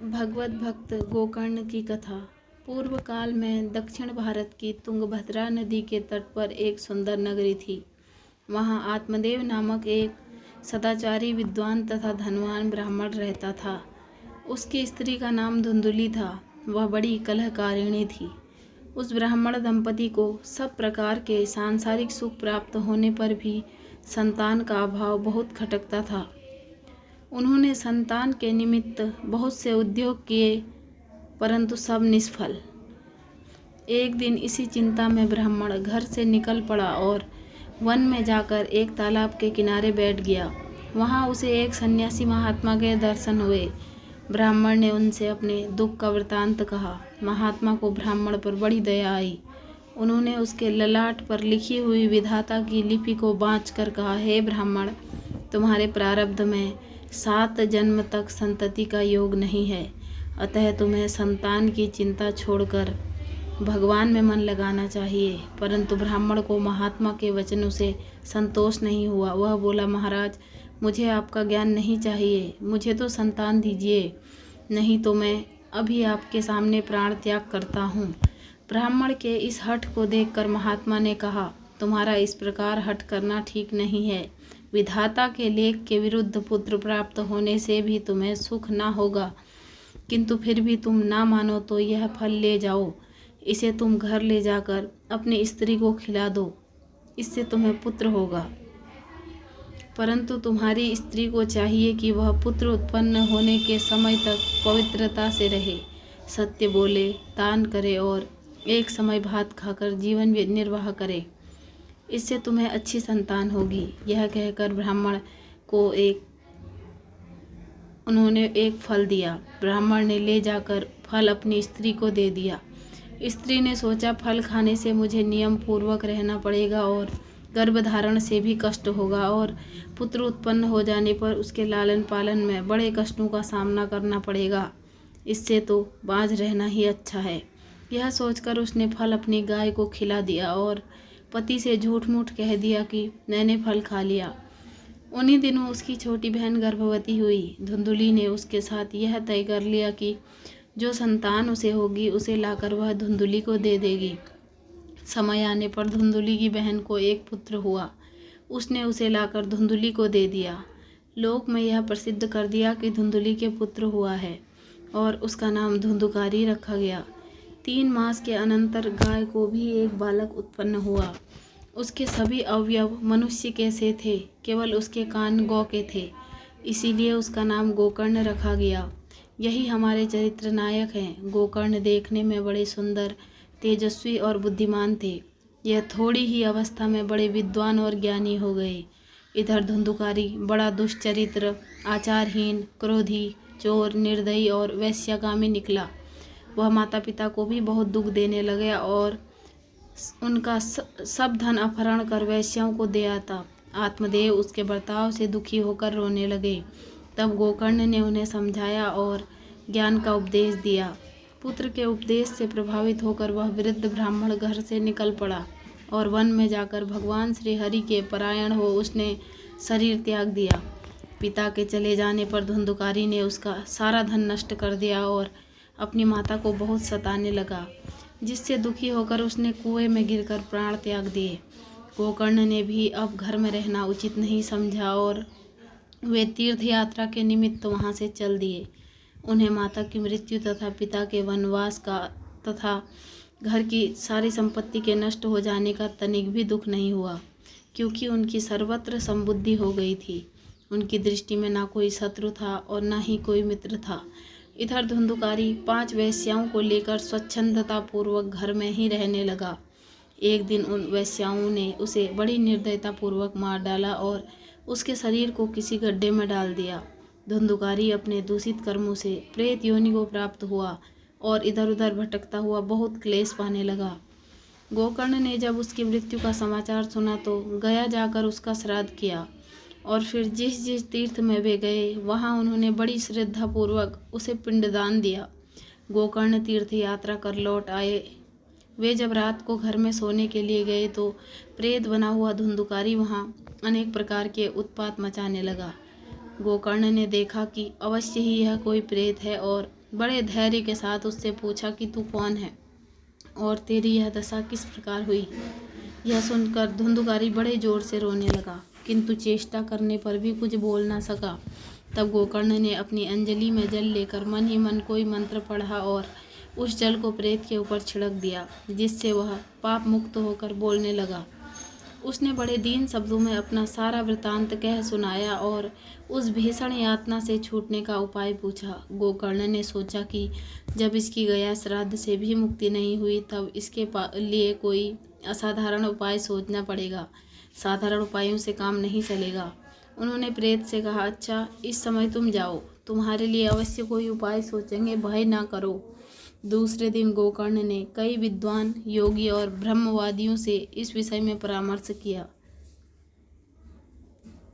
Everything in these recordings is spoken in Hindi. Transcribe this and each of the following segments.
भगवत भक्त गोकर्ण की कथा। पूर्व काल में दक्षिण भारत की तुंगभद्रा नदी के तट पर एक सुंदर नगरी थी। वहाँ आत्मदेव नामक एक सदाचारी विद्वान तथा धनवान ब्राह्मण रहता था। उसकी स्त्री का नाम धुंधुली था। वह बड़ी कलहकारिणी थी। उस ब्राह्मण दंपति को सब प्रकार के सांसारिक सुख प्राप्त होने पर भी संतान का अभाव बहुत खटकता था। उन्होंने संतान के निमित्त बहुत से उद्योग किए, परंतु सब निष्फल। एक दिन इसी चिंता में ब्राह्मण घर से निकल पड़ा और वन में जाकर एक तालाब के किनारे बैठ गया। वहाँ उसे एक सन्यासी महात्मा के दर्शन हुए। ब्राह्मण ने उनसे अपने दुख का वृतांत कहा। महात्मा को ब्राह्मण पर बड़ी दया आई। उन्होंने उसके ललाट पर लिखी हुई विधाता की लिपि को बाँच कर कहा, हे ब्राह्मण, तुम्हारे प्रारब्ध में 7 जन्म तक संतति का योग नहीं है, अतः तुम्हें संतान की चिंता छोड़कर भगवान में मन लगाना चाहिए। परंतु ब्राह्मण को महात्मा के वचनों से संतोष नहीं हुआ। वह बोला, महाराज, मुझे आपका ज्ञान नहीं चाहिए, मुझे तो संतान दीजिए, नहीं तो मैं अभी आपके सामने प्राण त्याग करता हूँ। ब्राह्मण के इस हठ को देखकर महात्मा ने कहा, तुम्हारा इस प्रकार हठ करना ठीक नहीं है। विधाता के लेख के विरुद्ध पुत्र प्राप्त होने से भी तुम्हें सुख ना होगा, किंतु फिर भी तुम ना मानो तो यह फल ले जाओ। इसे तुम घर ले जाकर अपनी स्त्री को खिला दो, इससे तुम्हें पुत्र होगा। परंतु तुम्हारी स्त्री को चाहिए कि वह पुत्र उत्पन्न होने के समय तक पवित्रता से रहे, सत्य बोले, दान करे और एक समय भात खाकर जीवन निर्वाह करे, इससे तुम्हें अच्छी संतान होगी। यह कहकर ब्राह्मण को उन्होंने एक फल दिया। ब्राह्मण ने ले जाकर फल अपनी स्त्री को दे दिया। स्त्री ने सोचा, फल खाने से मुझे नियम पूर्वक रहना पड़ेगा और गर्भधारण से भी कष्ट होगा और पुत्र उत्पन्न हो जाने पर उसके लालन पालन में बड़े कष्टों का सामना करना पड़ेगा। इससे तो बाँझ रहना ही अच्छा है। यह सोचकर उसने फल अपनी गाय को खिला दिया और पति से झूठ मूठ कह दिया कि मैंने फल खा लिया। उन्हीं दिनों उसकी छोटी बहन गर्भवती हुई। धुंधुली ने उसके साथ यह तय कर लिया कि जो संतान उसे होगी उसे लाकर वह धुंधुली को दे देगी। समय आने पर धुंधुली की बहन को एक पुत्र हुआ। उसने उसे लाकर धुंधुली को दे दिया। लोक में यह प्रसिद्ध कर दिया कि धुंधुली के पुत्र हुआ है और उसका नाम धुंधुकारी रखा गया। 3 मास के अनंतर गाय को भी एक बालक उत्पन्न हुआ। उसके सभी अवयव मनुष्य के से थे, केवल उसके कान गौ के थे, इसीलिए उसका नाम गोकर्ण रखा गया। यही हमारे चरित्र नायक हैं। गोकर्ण देखने में बड़े सुंदर, तेजस्वी और बुद्धिमान थे। यह थोड़ी ही अवस्था में बड़े विद्वान और ज्ञानी हो गए। इधर धुंधुकारी बड़ा दुष्चरित्र, आचारहीन, क्रोधी, चोर, निर्दयी और वैश्यागामी निकला। वह माता पिता को भी बहुत दुख देने लगा और उनका सब धन अपहरण कर वैश्याओं को दे आता। आत्मदेव उसके बर्ताव से दुखी होकर रोने लगे। तब गोकर्ण ने उन्हें समझाया और ज्ञान का उपदेश दिया। पुत्र के उपदेश से प्रभावित होकर वह वृद्ध ब्राह्मण घर से निकल पड़ा और वन में जाकर भगवान श्री हरि के परायण हो उसने शरीर त्याग दिया। पिता के चले जाने पर धुंधुकारी ने उसका सारा धन नष्ट कर दिया और अपनी माता को बहुत सताने लगा, जिससे दुखी होकर उसने कुएं में गिरकर प्राण त्याग दिए। गोकर्ण ने भी अब घर में रहना उचित नहीं समझा और वे तीर्थ यात्रा के निमित्त वहां से चल दिए। उन्हें माता की मृत्यु तथा पिता के वनवास का तथा घर की सारी संपत्ति के नष्ट हो जाने का तनिक भी दुख नहीं हुआ, क्योंकि उनकी सर्वत्र संबुद्धि हो गई थी। उनकी दृष्टि में ना कोई शत्रु था और ना ही कोई मित्र था। इधर धुंधुकारी 5 वेश्याओं को लेकर स्वच्छंदता पूर्वक घर में ही रहने लगा। एक दिन उन वेश्याओं ने उसे बड़ी निर्दयता पूर्वक मार डाला और उसके शरीर को किसी गड्ढे में डाल दिया। धुंधुकारी अपने दूषित कर्मों से प्रेत योनि को प्राप्त हुआ और इधर उधर भटकता हुआ बहुत क्लेश पाने लगा। गोकर्ण ने जब उसकी मृत्यु का समाचार सुना तो गया जाकर उसका श्राद्ध किया और फिर जिस जिस तीर्थ में वे गए वहाँ उन्होंने बड़ी श्रद्धा पूर्वक उसे पिंडदान दिया। गोकर्ण तीर्थ यात्रा कर लौट आए। वे जब रात को घर में सोने के लिए गए तो प्रेत बना हुआ धुंधुकारी वहाँ अनेक प्रकार के उत्पात मचाने लगा। गोकर्ण ने देखा कि अवश्य ही यह कोई प्रेत है और बड़े धैर्य के साथ उससे पूछा कि तू कौन है और तेरी यह दशा किस प्रकार हुई। यह सुनकर धुंधुकारी बड़े जोर से रोने लगा, किंतु चेष्टा करने पर भी कुछ बोल न सका। तब गोकर्ण ने अपनी अंजलि में जल लेकर मन ही मन कोई मंत्र पढ़ा और उस जल को प्रेत के ऊपर छिड़क दिया, जिससे वह पाप मुक्त होकर बोलने लगा। उसने बड़े दीन शब्दों में अपना सारा वृतांत कह सुनाया और उस भीषण यातना से छूटने का उपाय पूछा। गोकर्ण ने सोचा कि जब इसकी गया श्राद्ध से भी मुक्ति नहीं हुई, तब इसके लिए कोई असाधारण उपाय सोचना पड़ेगा। साधारण उपायों से काम नहीं चलेगा। उन्होंने प्रेत से कहा, अच्छा, इस समय तुम जाओ, तुम्हारे लिए अवश्य कोई उपाय सोचेंगे, भय ना करो। दूसरे दिन गोकर्ण ने कई विद्वान, योगी और ब्रह्मवादियों से इस विषय में परामर्श किया।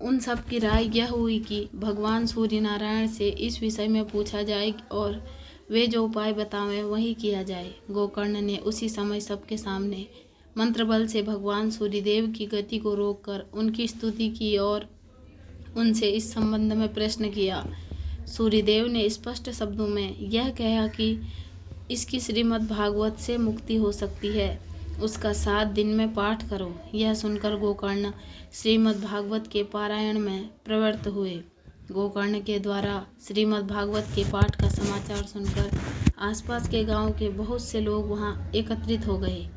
उन सब की राय यह हुई कि भगवान सूर्य नारायण से इस विषय में पूछा जाए और वे जो उपाय बतावें वही किया जाए। गोकर्ण ने उसी समय सबके सामने मंत्र बल से भगवान सूर्यदेव की गति को रोककर उनकी स्तुति की और उनसे इस संबंध में प्रश्न किया। सूर्यदेव ने स्पष्ट शब्दों में यह कहा कि इसकी श्रीमद् भागवत से मुक्ति हो सकती है, उसका 7 दिन में पाठ करो। यह सुनकर गोकर्ण श्रीमद् भागवत के पारायण में प्रवृत्त हुए। गोकर्ण के द्वारा श्रीमद् भागवत के पाठ का समाचार सुनकर आसपास के गांव के बहुत से लोग वहां एकत्रित हो गए।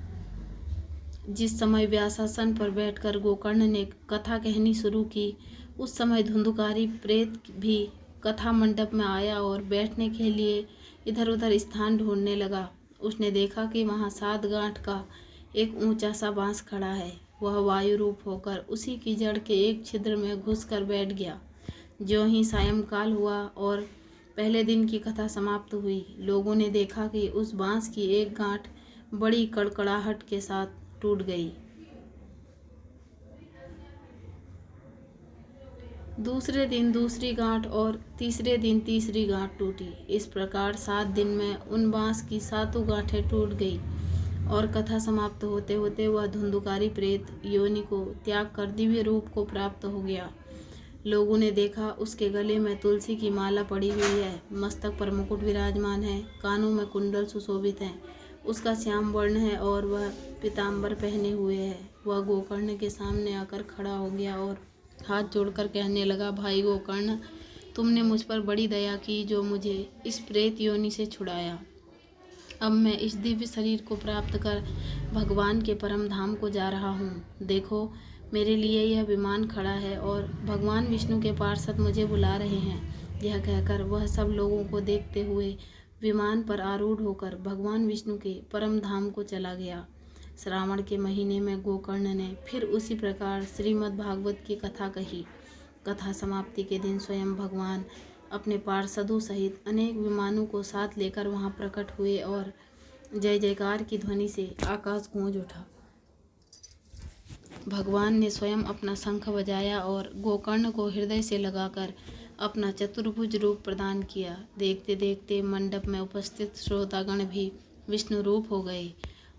जिस समय व्यासासन पर बैठकर गोकर्ण ने कथा कहनी शुरू की, उस समय धुंधुकारी प्रेत भी कथा मंडप में आया और बैठने के लिए इधर उधर स्थान ढूंढने लगा। उसने देखा कि वहाँ 7 गांठ का एक ऊंचा सा बांस खड़ा है। वह वायु रूप होकर उसी की जड़ के एक छिद्र में घुसकर बैठ गया। ज्यों ही सायंकाल हुआ और पहले दिन की कथा समाप्त हुई, लोगों ने देखा कि उस बांस की एक गांठ बड़ी कड़कड़ाहट के साथ टूट गई। दूसरे दिन दूसरी गांठ और तीसरे दिन तीसरी गांठ टूटी। इस प्रकार 7 दिन में उन बांस की 7 गांठें टूट गई और कथा समाप्त होते होते वह धुंधुकारी प्रेत योनि को त्याग कर दिव्य रूप को प्राप्त हो गया। लोगों ने देखा उसके गले में तुलसी की माला पड़ी हुई है, मस्तक पर मुकुट विराजमान है, कानों में कुंडल सुशोभित हैं, उसका श्याम वर्ण है और वह पीताम्बर पहने हुए है। वह गोकर्ण के सामने आकर खड़ा हो गया और हाथ जोड़कर कहने लगा, भाई गोकर्ण, तुमने मुझ पर बड़ी दया की जो मुझे इस प्रेत योनि से छुड़ाया। अब मैं इस दिव्य शरीर को प्राप्त कर भगवान के परम धाम को जा रहा हूँ। देखो, मेरे लिए यह विमान खड़ा है और भगवान विष्णु के पार्षद मुझे बुला रहे हैं। यह कहकर वह सब लोगों को देखते हुए विमान पर आरूढ़ होकर भगवान विष्णु के परम धाम को चला गया। श्रावण के महीने में गोकर्ण ने फिर उसी प्रकार श्रीमद् भागवत की कथा कही। कथा समाप्ति के दिन स्वयं भगवान अपने पार्षदों सहित अनेक विमानों को साथ लेकर वहां प्रकट हुए और जय जयकार की ध्वनि से आकाश गूंज उठा। भगवान ने स्वयं अपना शंख बजाया और गोकर्ण को हृदय से लगाकर अपना चतुर्भुज रूप प्रदान किया। देखते देखते मंडप में उपस्थित श्रोतागण भी विष्णु रूप हो गए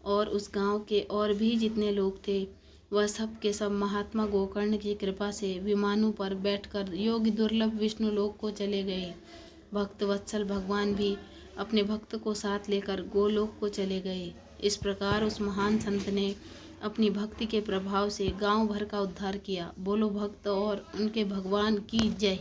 और उस गांव के और भी जितने लोग थे वह सब के सब महात्मा गोकर्ण की कृपा से विमानों पर बैठकर योगी दुर्लभ विष्णु लोक को चले गए। भक्त वत्सल भगवान भी अपने भक्त को साथ लेकर गोलोक को चले गए। इस प्रकार उस महान संत ने अपनी भक्ति के प्रभाव से गांव भर का उद्धार किया। बोलो भक्त और उनके भगवान की जय।